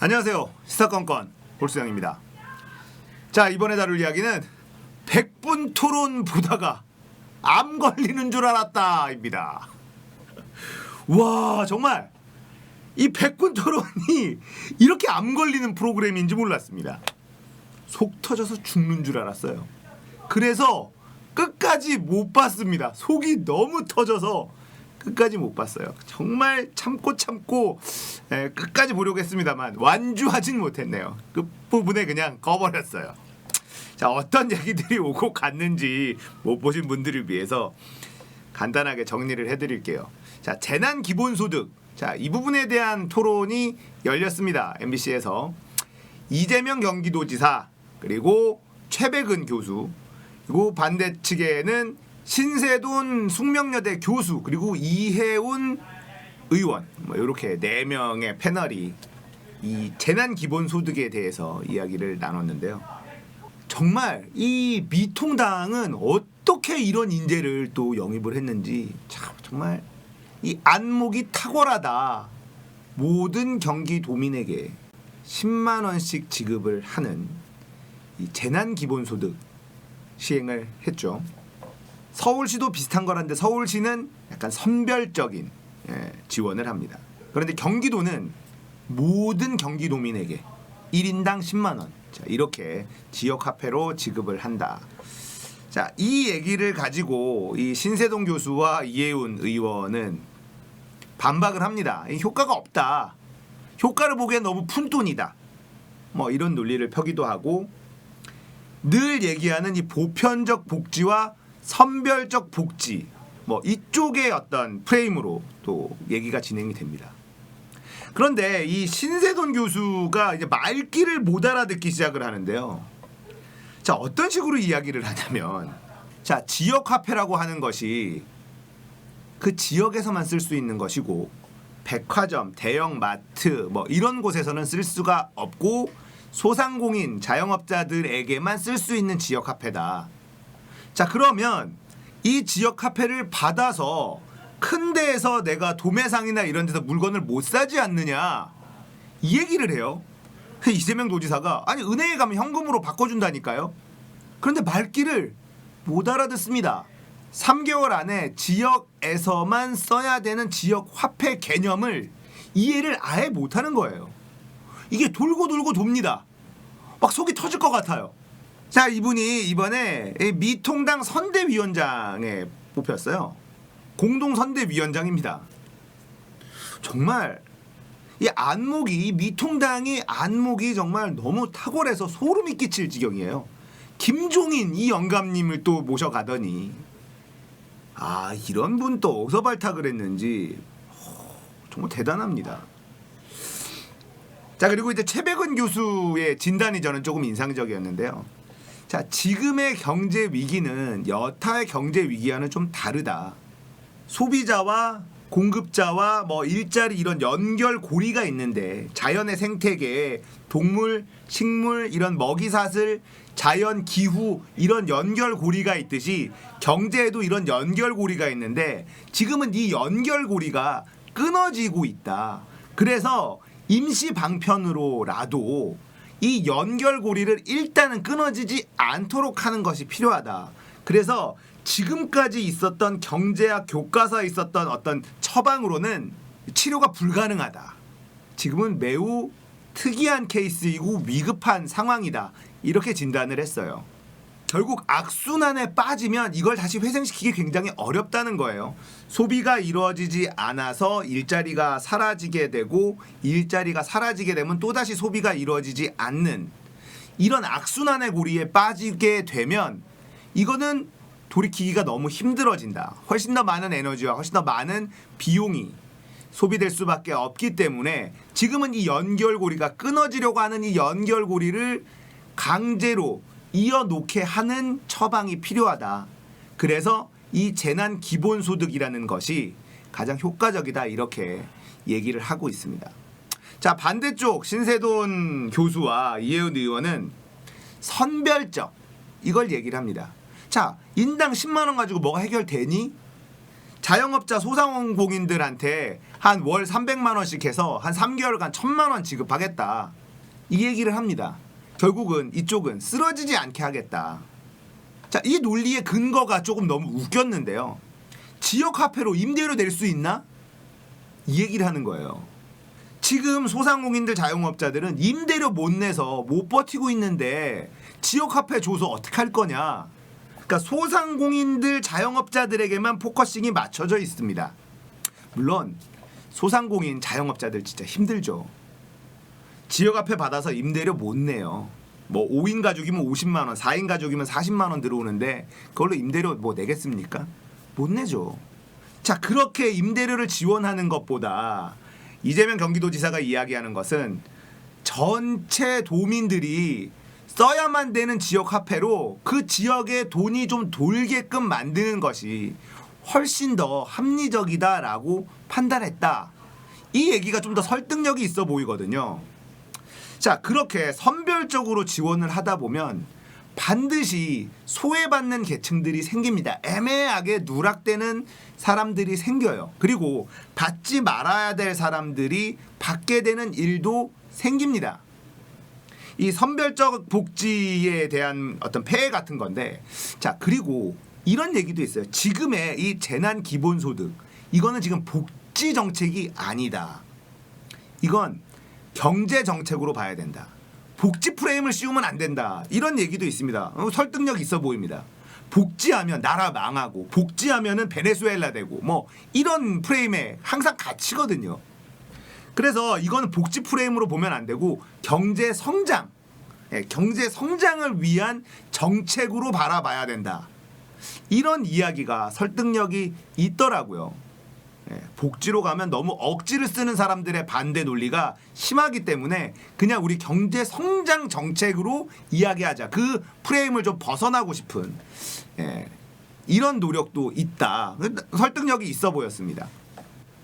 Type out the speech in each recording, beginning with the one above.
안녕하세요. 시사건건 볼수영입니다. 자, 이번에 다룰 이야기는 100분 토론 보다가 암 걸리는 줄 알았다 입니다. 와, 정말 이 100분 토론이 이렇게 암 걸리는 프로그램인지 몰랐습니다. 속 터져서 죽는 줄 알았어요. 그래서 끝까지 못 봤습니다. 속이 너무 터져서 끝까지 못 봤어요. 정말 참고 끝까지 보려고 했습니다만 완주하진 못했네요. 끝부분에 그냥 꺼버렸어요. 자, 어떤 얘기들이 오고 갔는지 못 보신 분들을 위해서 간단하게 정리를 해드릴게요. 자, 재난 기본소득. 자, 이 부분에 대한 토론이 열렸습니다. MBC에서 이재명 경기도지사 그리고 최백은 교수, 그리고 반대 측에는 신세돈 숙명여대 교수, 그리고 이해운 의원, 뭐 이렇게 4명의 패널이 이 재난 기본소득에 대해서 이야기를 나눴는데요. 정말 이 미통당은 어떻게 이런 인재를 또 영입을 했는지 참 정말 이 안목이 탁월하다. 모든 경기도민에게 10만 원씩 지급을 하는 이 재난 기본소득 시행을 했죠. 서울시도 비슷한 거란데 서울시는 약간 선별적인 지원을 합니다. 그런데 경기도는 모든 경기도민에게 1인당 10만 원, 자, 이렇게 지역화폐로 지급을 한다. 자, 이 얘기를 가지고 이 신세동 교수와 이해운 의원은 반박을 합니다. 효과가 없다. 효과를 보기엔 너무 푼돈이다. 뭐 이런 논리를 펴기도 하고, 늘 얘기하는 이 보편적 복지와 선별적 복지, 뭐 이쪽의 어떤 프레임으로 또 얘기가 진행이 됩니다. 그런데 이 신세돈 교수가 이제 말귀를 못 알아듣기 시작을 하는데요. 자, 어떤 식으로 이야기를 하냐면, 자, 지역화폐라고 하는 것이 그 지역에서만 쓸 수 있는 것이고 백화점, 대형마트 뭐 이런 곳에서는 쓸 수가 없고 소상공인, 자영업자들에게만 쓸 수 있는 지역화폐다. 자, 그러면 이 지역화폐를 받아서 큰 데에서 내가 도매상이나 이런 데서 물건을 못 사지 않느냐, 이 얘기를 해요. 이재명 도지사가 아니 은행에 가면 현금으로 바꿔준다니까요. 그런데 말귀를 못 알아듣습니다. 3개월 안에 지역에서만 써야 되는 지역화폐 개념을 이해를 아예 못하는 거예요. 이게 돌고 돕니다. 막 속이 터질 것 같아요. 자, 이분이 이번에 미통당 선대위원장에 뽑혔어요. 공동선대위원장입니다. 정말 이 안목이, 미통당의 안목이 정말 너무 탁월해서 소름이 끼칠 지경이에요. 김종인 이 영감님을 또 모셔가더니 아, 이런 분 또 어디서 발탁을 했는지 정말 대단합니다. 자, 그리고 이제 최백은 교수의 진단이 저는 조금 인상적이었는데요. 자, 지금의 경제 위기는 여타의 경제 위기와는 좀 다르다. 소비자와 공급자와 뭐 일자리 이런 연결고리가 있는데, 자연의 생태계, 동물, 식물 이런 먹이사슬, 자연, 기후 이런 연결고리가 있듯이 경제에도 이런 연결고리가 있는데 지금은 이 연결고리가 끊어지고 있다. 그래서 임시 방편으로라도 이 연결고리를 일단은 끊어지지 않도록 하는 것이 필요하다. 그래서 지금까지 있었던 경제학 교과서에 있었던 어떤 처방으로는 치료가 불가능하다. 지금은 매우 특이한 케이스이고 위급한 상황이다. 이렇게 진단을 했어요. 결국 악순환에 빠지면 이걸 다시 회생시키기 굉장히 어렵다는 거예요. 소비가 이루어지지 않아서 일자리가 사라지게 되고, 일자리가 사라지게 되면 또다시 소비가 이루어지지 않는 이런 악순환의 고리에 빠지게 되면 이거는 돌이키기가 너무 힘들어진다. 훨씬 더 많은 에너지와 훨씬 더 많은 비용이 소비될 수밖에 없기 때문에 지금은 이 연결고리가 끊어지려고 하는 이 연결고리를 강제로 이어놓게 하는 처방이 필요하다. 그래서 이 재난 기본소득이라는 것이 가장 효과적이다, 이렇게 얘기를 하고 있습니다. 자, 반대쪽 신세돈 교수와 이해운 의원은 선별적, 이걸 얘기를 합니다. 자, 인당 10만 원 가지고 뭐가 해결되니? 자영업자 소상공인들한테 한 월 300만 원씩 해서 한 3개월간 1,000만 원 지급하겠다. 이 얘기를 합니다. 결국은 이쪽은 쓰러지지 않게 하겠다. 자, 이 논리의 근거가 조금 너무 웃겼는데요. 지역 화폐로 임대료 낼 수 있나? 이 얘기를 하는 거예요. 지금 소상공인들 자영업자들은 임대료 못 내서 못 버티고 있는데 지역 화폐 줘서 어떻게 할 거냐? 그러니까 소상공인들 자영업자들에게만 포커싱이 맞춰져 있습니다. 물론 소상공인 자영업자들 진짜 힘들죠. 지역 화폐 받아서 임대료 못 내요. 뭐 5인 가족이면 50만 원, 4인 가족이면 40만 원 들어오는데 그걸로 임대료 뭐 내겠습니까? 못 내죠. 자, 그렇게 임대료를 지원하는 것보다 이재명 경기도지사가 이야기하는 것은 전체 도민들이 써야만 되는 지역 화폐로 그 지역에 돈이 좀 돌게끔 만드는 것이 훨씬 더 합리적이다라고 판단했다. 이 얘기가 좀 더 설득력이 있어 보이거든요. 자, 그렇게 선별적으로 지원을 하다 보면 반드시 소외받는 계층들이 생깁니다. 애매하게 누락되는 사람들이 생겨요. 그리고 받지 말아야 될 사람들이 받게 되는 일도 생깁니다. 이 선별적 복지에 대한 어떤 폐해 같은 건데, 자, 그리고 이런 얘기도 있어요. 지금의 이 재난 기본소득, 이거는 지금 복지 정책이 아니다. 이건 경제 정책으로 봐야 된다. 복지 프레임을 씌우면 안 된다. 이런 얘기도 있습니다. 설득력 있어 보입니다. 복지하면 나라 망하고, 복지하면은 베네수엘라 되고, 뭐 이런 프레임에 항상 갇히거든요. 그래서 이거는 복지 프레임으로 보면 안 되고 경제 성장, 경제 성장을 위한 정책으로 바라봐야 된다. 이런 이야기가 설득력이 있더라고요. 복지로 가면 너무 억지를 쓰는 사람들의 반대 논리가 심하기 때문에 그냥 우리 경제 성장 정책으로 이야기하자. 그 프레임을 좀 벗어나고 싶은 이런 노력도 있다. 설득력이 있어 보였습니다.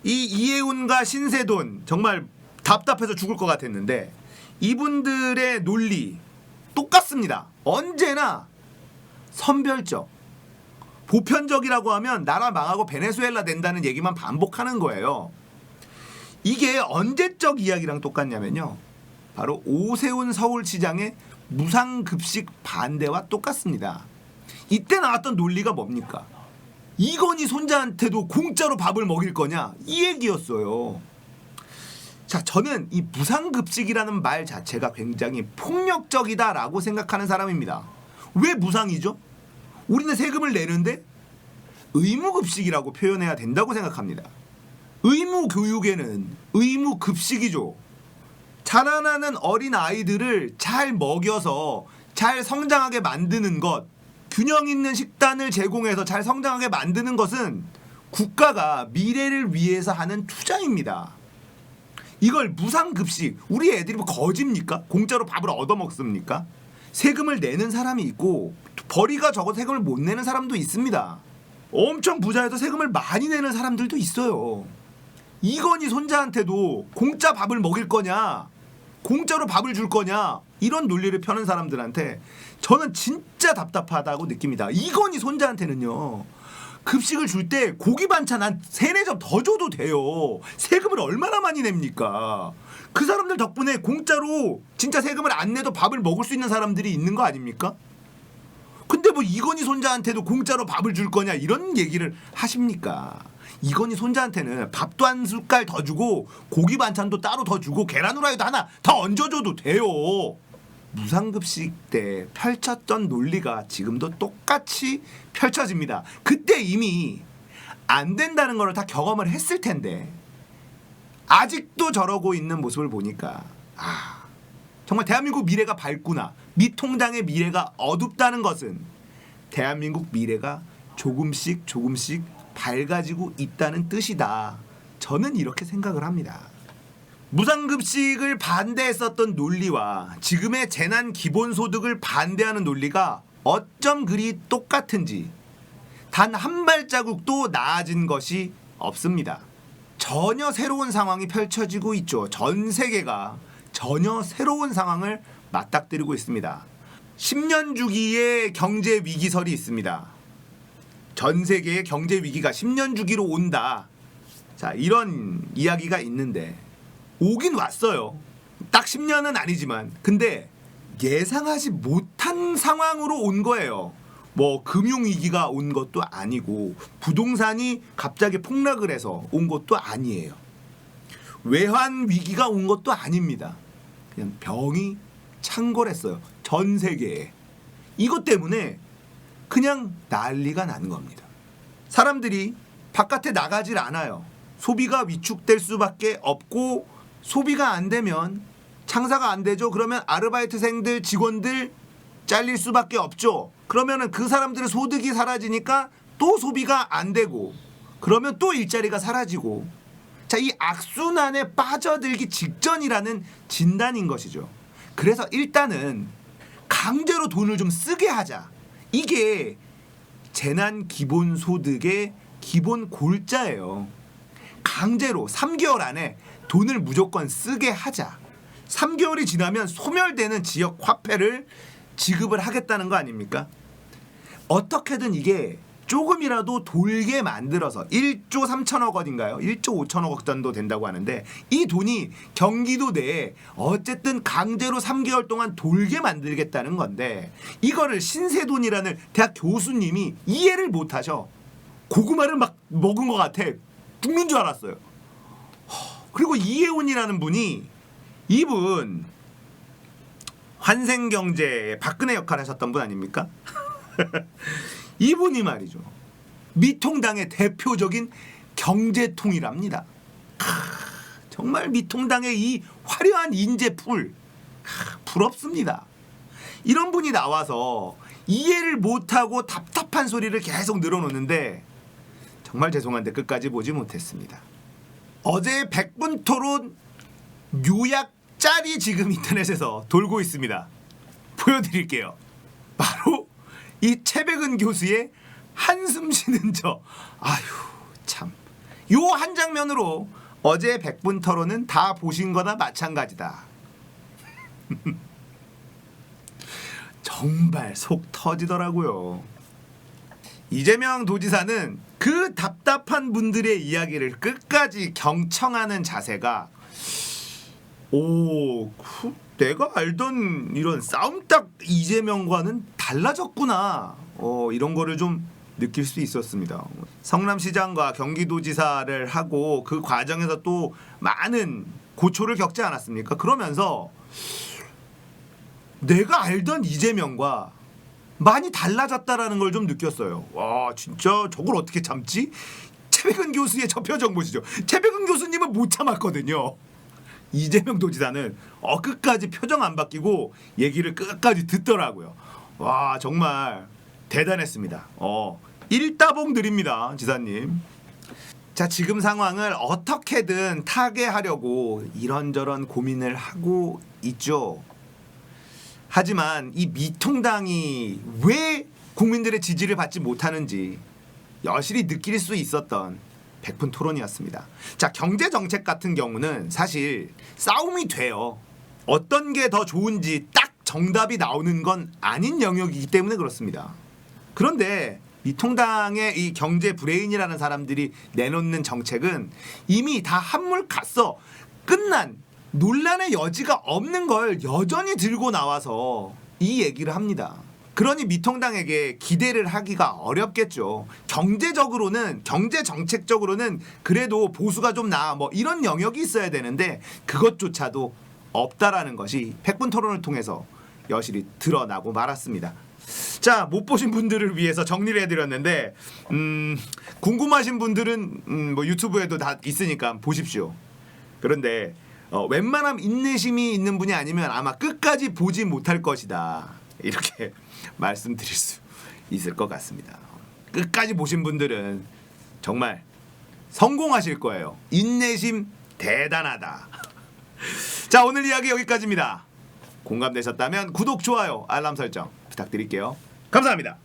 이 이해운과 신세돈 정말 답답해서 죽을 것 같았는데 이분들의 논리 똑같습니다. 언제나 선별적, 보편적이라고 하면 나라 망하고 베네수엘라 된다는 얘기만 반복하는 거예요. 이게 언제적 이야기랑 똑같냐면요, 바로 오세훈 서울시장의 무상급식 반대와 똑같습니다. 이때 나왔던 논리가 뭡니까? 이건희 손자한테도 공짜로 밥을 먹일 거냐, 이 얘기였어요. 자, 저는 이 무상급식이라는 말 자체가 굉장히 폭력적이다라고 생각하는 사람입니다. 왜 무상이죠? 우리는 세금을 내는데 의무급식이라고 표현해야 된다고 생각합니다. 의무교육에는 의무급식이죠. 자라나는 어린 아이들을 잘 먹여서 잘 성장하게 만드는 것, 균형 있는 식단을 제공해서 잘 성장하게 만드는 것은 국가가 미래를 위해서 하는 투자입니다. 이걸 무상급식, 우리 애들이 뭐 거짓입니까? 공짜로 밥을 얻어먹습니까? 세금을 내는 사람이 있고 벌이가 적어서 세금을 못 내는 사람도 있습니다. 엄청 부자여서 세금을 많이 내는 사람들도 있어요. 이건희 손자한테도 공짜 밥을 먹일 거냐, 공짜로 밥을 줄 거냐, 이런 논리를 펴는 사람들한테 저는 진짜 답답하다고 느낍니다. 이건희 손자한테는요, 급식을 줄 때 고기 반찬 한 3-4점 더 줘도 돼요. 세금을 얼마나 많이 냅니까? 그 사람들 덕분에 공짜로 진짜 세금을 안 내도 밥을 먹을 수 있는 사람들이 있는 거 아닙니까? 근데 뭐 이건희 손자한테도 공짜로 밥을 줄 거냐, 이런 얘기를 하십니까? 이건희 손자한테는 밥도 한 숟갈 더 주고 고기 반찬도 따로 더 주고 계란 후라이도 하나 더 얹어줘도 돼요. 무상급식 때 펼쳤던 논리가 지금도 똑같이 펼쳐집니다. 그때 이미 안 된다는 걸 다 경험을 했을 텐데 아직도 저러고 있는 모습을 보니까 정말 대한민국 미래가 밝구나, 미통당의 미래가 어둡다는 것은 대한민국 미래가 조금씩 밝아지고 있다는 뜻이다. 저는 이렇게 생각을 합니다. 무상급식을 반대했었던 논리와 지금의 재난 기본소득을 반대하는 논리가 어쩜 그리 똑같은지 단 한 발자국도 나아진 것이 없습니다. 전혀 새로운 상황이 펼쳐지고 있죠. 전 세계가 전혀 새로운 상황을 맞닥뜨리고 있습니다. 10년 주기의 경제 위기설이 있습니다. 전 세계의 경제 위기가 10년 주기로 온다. 자, 이런 이야기가 있는데 오긴 왔어요. 딱 10년은 아니지만 근데 예상하지 못한 상황으로 온 거예요. 뭐 금융 위기가 온 것도 아니고 부동산이 갑자기 폭락을 해서 온 것도 아니에요. 외환 위기가 온 것도 아닙니다. 그냥 병이 창궐했어요. 전 세계에. 이것 때문에 그냥 난리가 난 겁니다. 사람들이 바깥에 나가질 않아요. 소비가 위축될 수밖에 없고 소비가 안 되면 장사가 안 되죠. 그러면 아르바이트생들, 직원들 잘릴 수밖에 없죠. 그러면은 그 사람들의 소득이 사라지니까 또 소비가 안 되고 그러면 또 일자리가 사라지고 자, 이 악순환에 빠져들기 직전이라는 진단인 것이죠. 그래서 일단은 강제로 돈을 좀 쓰게 하자. 이게 재난 기본소득의 기본 골자예요. 강제로 3개월 안에 돈을 무조건 쓰게 하자. 3개월이 지나면 소멸되는 지역 화폐를 지급을 하겠다는 거 아닙니까? 어떻게든 이게 조금이라도 돌게 만들어서 1조 3천억 원인가요? 1조 5천억 원 정도 된다고 하는데 이 돈이 경기도 내에 어쨌든 강제로 3개월 동안 돌게 만들겠다는 건데 이거를 신세돈이라는 대학 교수님이 이해를 못하셔. 고구마를 막 먹은 것 같아. 죽는 줄 알았어요. 그리고 이혜훈이라는 분이 이분 환생경제의 박근혜 역할을 하셨던 분 아닙니까? 이분이 말이죠. 미통당의 대표적인 경제통이랍니다. 정말 미통당의 이 화려한 인재풀 부럽습니다. 이런 분이 나와서 이해를 못하고 답답한 소리를 계속 늘어놓는데 정말 죄송한데 끝까지 보지 못했습니다. 어제 100분 토론 요약짤이 지금 인터넷에서 돌고 있습니다. 보여드릴게요. 바로 이 최백은 교수의 한숨 쉬는 저. 아휴 참. 요 한 장면으로 어제 100분 토론은 다 보신 거나 마찬가지다. 정말 속 터지더라고요. 이재명 도지사는 그 답답한 분들의 이야기를 끝까지 경청하는 자세가 내가 알던 이런 싸움딱 이재명과는 달라졌구나. 이런 거를 좀 느낄 수 있었습니다. 성남시장과 경기도지사를 하고 그 과정에서 또 많은 고초를 겪지 않았습니까? 그러면서 내가 알던 이재명과 많이 달라졌다라는 걸 좀 느꼈어요. 와 진짜 저걸 어떻게 참지? 최백은 교수의 저 표정 보시죠. 최백은 교수님은 못 참았거든요. 이재명 도지사는 끝까지 표정 안 바뀌고 얘기를 끝까지 듣더라고요. 와 정말 대단했습니다. 일따봉 드립니다 지사님. 자 지금 상황을 어떻게든 타개하려고 이런저런 고민을 하고 있죠. 하지만 이 미통당이 왜 국민들의 지지를 받지 못하는지 여실히 느낄 수 있었던 100분 토론이었습니다. 자 경제 정책 같은 경우는 사실 싸움이 돼요. 어떤 게 더 좋은지 딱 정답이 나오는 건 아닌 영역이기 때문에 그렇습니다. 그런데 미통당의 이 경제 브레인이라는 사람들이 내놓는 정책은 이미 다 한물 갔어. 끝난 논란의 여지가 없는 걸 여전히 들고 나와서 이 얘기를 합니다. 그러니 미통당에게 기대를 하기가 어렵겠죠. 경제적으로는 경제 정책적으로는 그래도 보수가 좀 나아 뭐 이런 영역이 있어야 되는데 그것조차도 없다라는 것이 100분 토론을 통해서 여실히 드러나고 말았습니다. 자, 못 보신 분들을 위해서 정리를 해드렸는데 궁금하신 분들은 뭐 유튜브에도 다 있으니까 보십시오. 그런데 웬만하면 인내심이 있는 분이 아니면 아마 끝까지 보지 못할 것이다. 이렇게 말씀드릴 수 있을 것 같습니다. 끝까지 보신 분들은 정말 성공하실 거예요. 인내심 대단하다. 자, 오늘 이야기 여기까지입니다. 공감되셨다면 구독, 좋아요, 알람 설정 부탁드릴게요. 감사합니다.